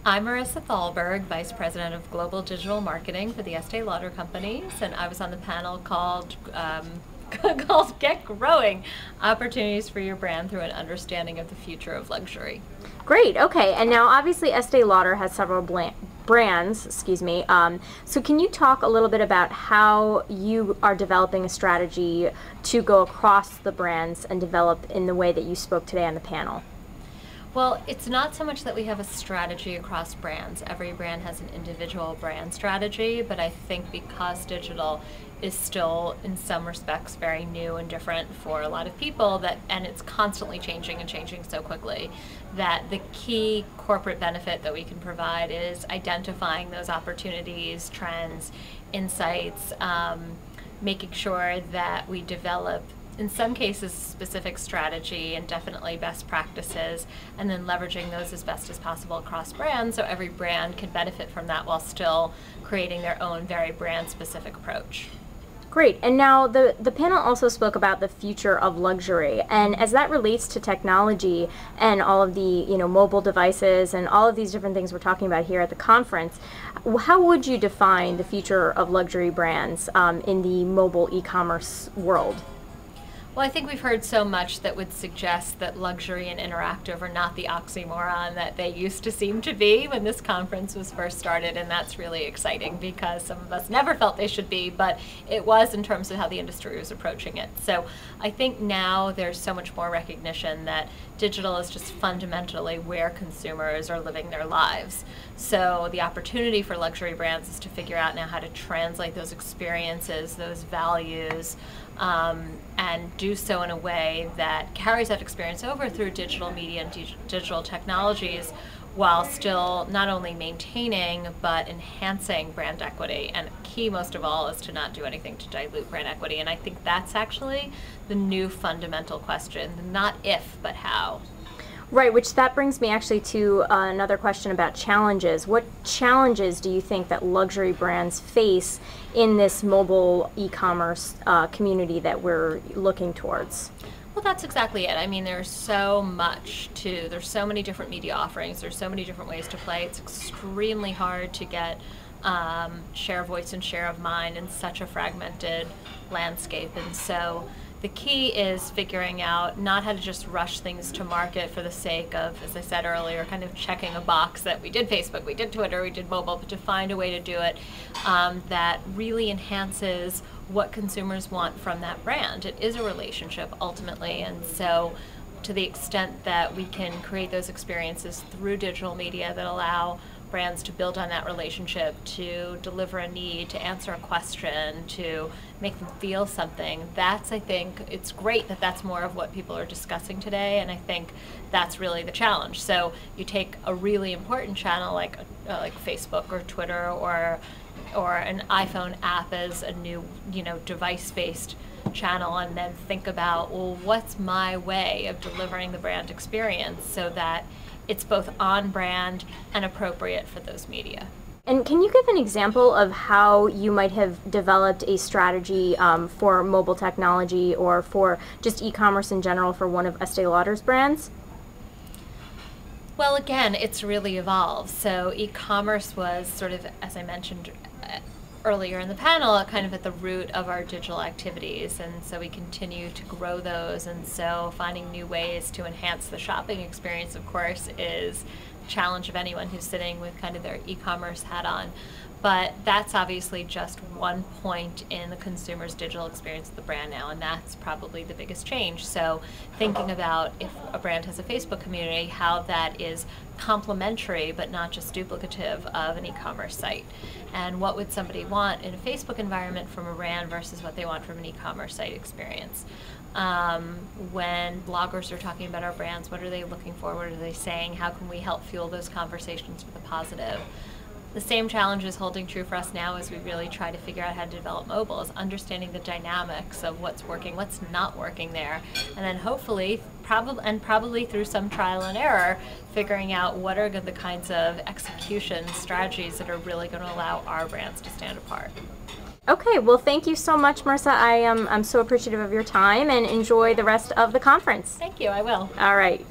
I'm Marisa Thalberg, Vice President of Global Digital Marketing for the Estee Lauder Companies, and I was on the panel called called Get Growing, Opportunities for Your Brand Through an Understanding of the Future of Luxury. Great, okay, and now obviously Estee Lauder has several brands, so can you talk a little bit about how you are developing a strategy to go across the brands and develop in the way that you spoke today on the panel? Well, it's not so much that we have a strategy across brands. Every brand has an individual brand strategy, but I think because digital is still, in some respects, very new and different for a lot of people, and it's constantly changing and changing so quickly, that the key corporate benefit that we can provide is identifying those opportunities, trends, insights, making sure that we develop, in some cases, specific strategy and definitely best practices, and then leveraging those as best as possible across brands so every brand can benefit from that while still creating their own very brand-specific approach. Great, and now the panel also spoke about the future of luxury, and as that relates to technology and all of the mobile devices and all of these different things we're talking about here at the conference, how would you define the future of luxury brands in the mobile e-commerce world? Well, I think we've heard so much that would suggest that luxury and interactive are not the oxymoron that they used to seem to be when this conference was first started, and that's really exciting because some of us never felt they should be, but it was in terms of how the industry was approaching it. So I think now there's so much more recognition that digital is just fundamentally where consumers are living their lives. So the opportunity for luxury brands is to figure out now how to translate those experiences, those values, and do so in a way that carries that experience over through digital media and digital technologies, while still not only maintaining but enhancing brand equity. And key most of all is to not do anything to dilute brand equity. And I think that's actually the new fundamental question, not if, but how. Right, which that brings me actually to another question about challenges. What challenges do you think that luxury brands face in this mobile e-commerce community that we're looking towards? Well, that's exactly it. I mean, there's so many different media offerings, there's so many different ways to play. It's extremely hard to get share of voice and share of mind in such a fragmented landscape. And so the key is figuring out not how to just rush things to market for the sake of, as I said earlier, kind of checking a box that we did Facebook, we did Twitter, we did mobile, but to find a way to do it that really enhances what consumers want from that brand. It is a relationship ultimately, and so to the extent that we can create those experiences through digital media that allow brands to build on that relationship, to deliver a need, to answer a question, to make them feel something, I think, it's great that that's more of what people are discussing today, and I think that's really the challenge. So you take a really important channel like Facebook or Twitter or an iPhone app as a new device-based channel, and then think about, well, what's my way of delivering the brand experience so that it's both on brand and appropriate for those media. And can you give an example of how you might have developed a strategy for mobile technology or for just e-commerce in general for one of Estee Lauder's brands? Well, again, it's really evolved. So e-commerce was sort of, as I mentioned earlier in the panel, kind of at the root of our digital activities, and so we continue to grow those, and so finding new ways to enhance the shopping experience, of course, is the challenge of anyone who's sitting with kind of their e-commerce hat on. But that's obviously just one point in the consumer's digital experience of the brand now, and that's probably the biggest change. So thinking about if a brand has a Facebook community, how that is complementary but not just duplicative of an e-commerce site. And what would somebody want in a Facebook environment from a brand versus what they want from an e-commerce site experience. When bloggers are talking about our brands, what are they looking for? What are they saying? How can we help fuel those conversations for the positive? The same challenge is holding true for us now as we really try to figure out how to develop mobile, is understanding the dynamics of what's working, what's not working there, and then hopefully, probably through some trial and error, figuring out what are the kinds of execution strategies that are really going to allow our brands to stand apart. Okay, well, thank you so much, Marisa. I'm so appreciative of your time, and enjoy the rest of the conference. Thank you, I will. All right.